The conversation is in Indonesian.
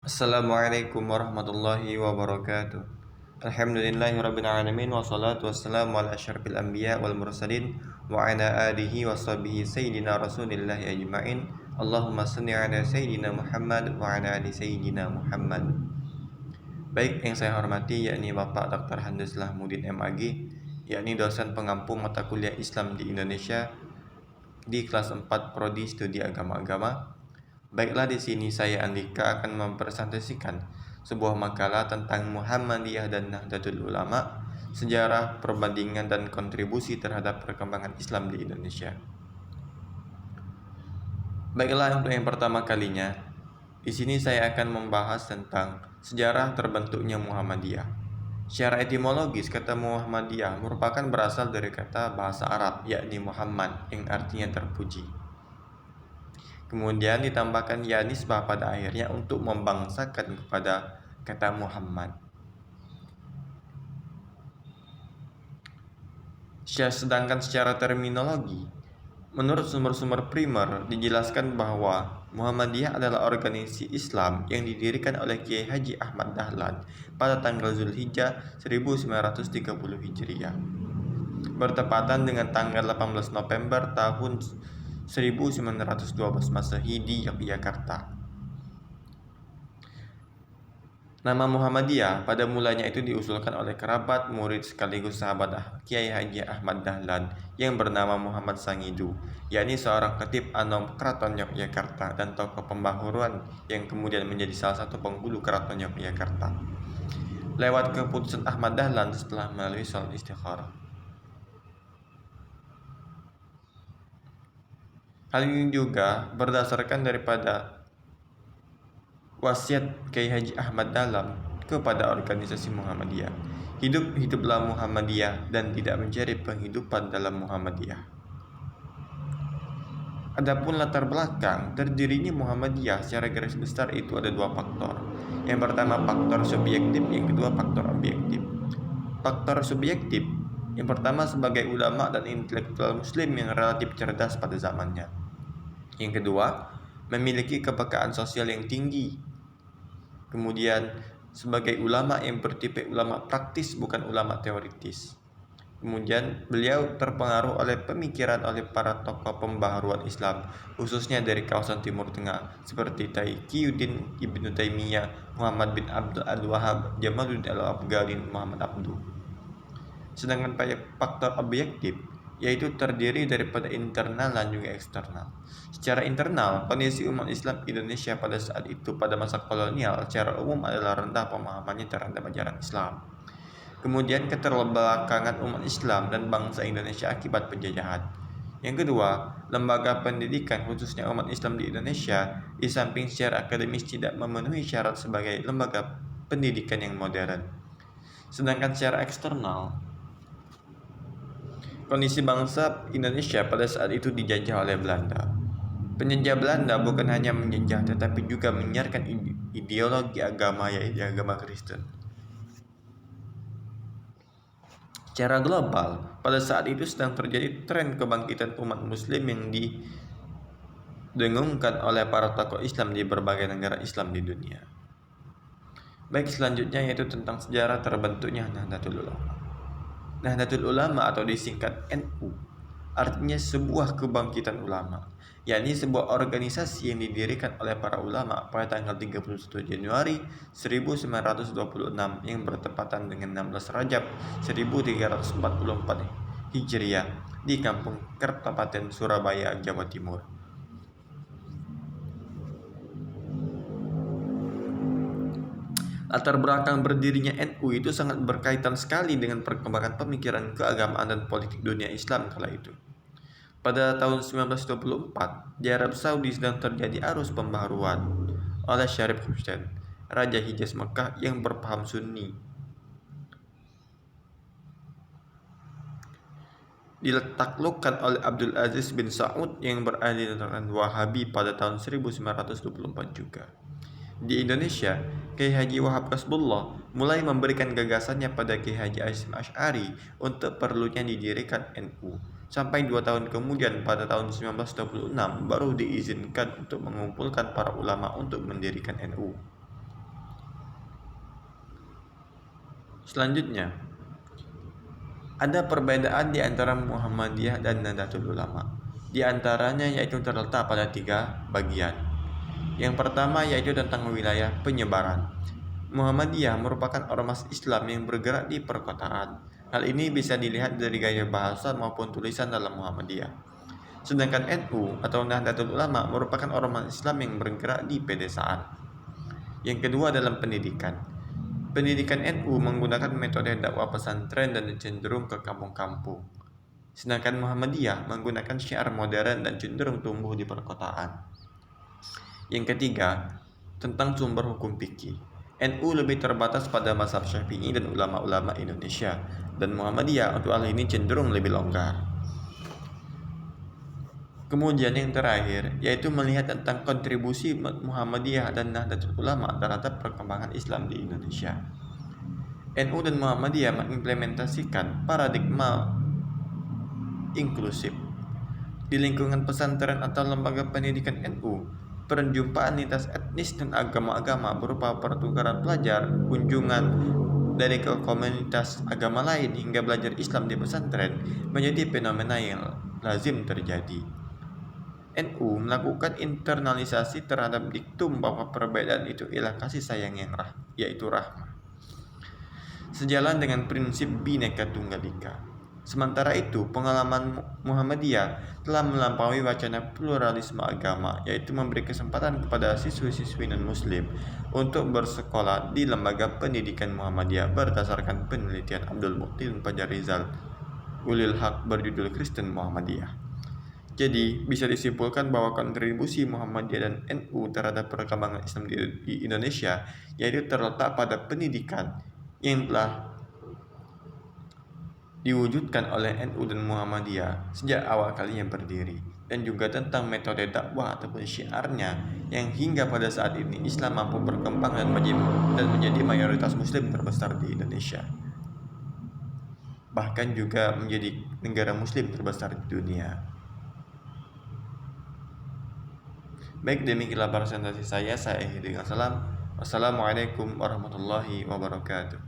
Assalamualaikum warahmatullahi wabarakatuh. Alhamdulillahirrabbilalamin. Wassalatu wassalamu ala asyrafil anbiya wal mursalin wa ala alihi wa sahbihi sayyidina rasulillahi ajma'in. Allahumma salli ala sayyidina Muhammad wa ala ali sayyidina Muhammad. Baik, yang saya hormati yakni Bapak Dr. Handus Lahmudin MAG, yakni dosen pengampu mata kuliah Islam di Indonesia di kelas 4 Prodi Studi Agama-Agama. Baiklah, di sini saya Andika akan mempresentasikan sebuah makalah tentang Muhammadiyah dan Nahdlatul Ulama, sejarah, perbandingan dan kontribusi terhadap perkembangan Islam di Indonesia. Baiklah, untuk yang pertama kalinya, di sini saya akan membahas tentang sejarah terbentuknya Muhammadiyah. Secara etimologis, kata Muhammadiyah merupakan berasal dari kata bahasa Arab, yakni Muhammad, yang artinya terpuji. Kemudian ditambahkan ya nisbah pada akhirnya untuk membangsakan kepada kata Muhammad. Sedangkan secara terminologi, menurut sumber-sumber primer dijelaskan bahwa Muhammadiyah adalah organisasi Islam yang didirikan oleh Kiai Haji Ahmad Dahlan pada tanggal Zulhijjah 1930 Hijriah, bertepatan dengan tanggal 18 November tahun 1912 Masehi di Yogyakarta. Nama Muhammadiyah pada mulanya itu diusulkan oleh kerabat, murid sekaligus sahabat Kiai Haji Ahmad Dahlan yang bernama Muhammad Sangidu, yakni seorang khatib Anom Keraton Yogyakarta dan tokoh pembaharuan yang kemudian menjadi salah satu penghulu Keraton Yogyakarta lewat keputusan Ahmad Dahlan setelah melalui sholat istikharah. Hal ini juga berdasarkan daripada wasiat Kiai Haji Ahmad Dahlan kepada organisasi Muhammadiyah. Hiduplah Muhammadiyah dan tidak mencari penghidupan dalam Muhammadiyah. Adapun latar belakang terdirinya Muhammadiyah secara garis besar itu ada dua faktor. Yang pertama faktor subjektif, yang kedua faktor objektif. Faktor subjektif, yang pertama sebagai ulama dan intelektual muslim yang relatif cerdas pada zamannya. Yang kedua, memiliki kepekaan sosial yang tinggi. Kemudian, sebagai ulama yang bertipe ulama praktis bukan ulama teoritis. Kemudian, beliau terpengaruh oleh pemikiran oleh para tokoh pembaharuan Islam, khususnya dari kawasan Timur Tengah, seperti Taqiyuddin Ibnu Taimiyah, Muhammad bin Abdul Al-Wahhab, Jamaluddin Al-Afghani, Muhammad Abduh. Sedangkan pada faktor objektif, yaitu terdiri daripada internal dan juga eksternal. Secara internal, kondisi umat Islam Indonesia pada saat itu pada masa kolonial secara umum adalah rendah pemahamannya terhadap ajaran Islam. Kemudian keterbelakangan umat Islam dan bangsa Indonesia akibat penjajahan. Yang kedua, lembaga pendidikan khususnya umat Islam di Indonesia di samping secara akademis tidak memenuhi syarat sebagai lembaga pendidikan yang modern. Sedangkan secara eksternal, kondisi bangsa Indonesia pada saat itu dijajah oleh Belanda. Penjajah Belanda bukan hanya menjajah tetapi juga menyiarkan ideologi agama, yaitu agama Kristen. Secara global, pada saat itu sedang terjadi tren kebangkitan umat muslim yang didengungkan oleh para tokoh Islam di berbagai negara Islam di dunia. Baik, selanjutnya yaitu tentang sejarah terbentuknya Nahdlatul Ulama. Nahdlatul Ulama atau disingkat NU artinya sebuah kebangkitan ulama, yakni sebuah organisasi yang didirikan oleh para ulama pada tanggal 31 Januari 1926 yang bertepatan dengan 16 Rajab 1344 Hijriah di Kampung Kertapaten, Surabaya, Jawa Timur. Latar belakang berdirinya NU itu sangat berkaitan sekali dengan perkembangan pemikiran keagamaan dan politik dunia Islam kala itu. Pada tahun 1924, di Arab Saudi sedang terjadi arus pembaharuan oleh Syarif Hussein, Raja Hijaz Mekah yang berpaham Sunni. Ditaklukkan oleh Abdul Aziz bin Saud yang beraliran Wahabi pada tahun 1924 juga. Di Indonesia, Kiai Haji Wahab Kasbullah mulai memberikan gagasannya pada Kiai Haji Hasyim Asy'ari untuk perlunya didirikan NU. Sampai 2 tahun kemudian pada tahun 1926 baru diizinkan untuk mengumpulkan para ulama untuk mendirikan NU. Selanjutnya, ada perbedaan di antara Muhammadiyah dan Nahdlatul Ulama. Di antaranya yaitu terletak pada 3 bagian. Yang pertama yaitu tentang wilayah penyebaran. Muhammadiyah merupakan ormas Islam yang bergerak di perkotaan. Hal ini bisa dilihat dari gaya bahasa maupun tulisan dalam Muhammadiyah. Sedangkan NU atau Nahdlatul Ulama merupakan ormas Islam yang bergerak di pedesaan. Yang kedua dalam pendidikan. Pendidikan NU menggunakan metode dakwah pesantren dan cenderung ke kampung-kampung. Sedangkan Muhammadiyah menggunakan syiar modern dan cenderung tumbuh di perkotaan. Yang ketiga, tentang sumber hukum fikih. NU lebih terbatas pada mazhab Syafi'i dan ulama-ulama Indonesia, dan Muhammadiyah untuk hal ini cenderung lebih longgar. Kemudian yang terakhir, yaitu melihat tentang kontribusi Muhammadiyah dan Nahdlatul Ulama terhadap perkembangan Islam di Indonesia. NU dan Muhammadiyah mengimplementasikan paradigma inklusif. Di lingkungan pesantren atau lembaga pendidikan NU, perjumpaan lintas etnis dan agama-agama berupa pertukaran pelajar, kunjungan dari ke komunitas agama lain hingga belajar Islam di pesantren menjadi fenomena yang lazim terjadi. NU melakukan internalisasi terhadap diktum bahwa perbedaan itu ialah kasih sayang yang yaitu rahmah. Sejalan dengan prinsip Bhinneka Tunggal Ika. Sementara itu, pengalaman Muhammadiyah telah melampaui wacana pluralisme agama, yaitu memberi kesempatan kepada siswi-siswi non-muslim untuk bersekolah di lembaga pendidikan Muhammadiyah berdasarkan penelitian Abdul Muhsin Fajarizal Ulil Haq berjudul Kristen Muhammadiyah. Jadi, bisa disimpulkan bahwa kontribusi Muhammadiyah dan NU terhadap perkembangan Islam di Indonesia yaitu terletak pada pendidikan yang telah diwujudkan oleh NU dan Muhammadiyah sejak awal kalinya berdiri, dan juga tentang metode dakwah ataupun syiarnya yang hingga pada saat ini Islam mampu berkembang dan menjadi mayoritas muslim terbesar di Indonesia, bahkan juga menjadi negara muslim terbesar di dunia. Baik, demikianlah presentasi saya akhiri dengan salam. Wassalamualaikum warahmatullahi wabarakatuh.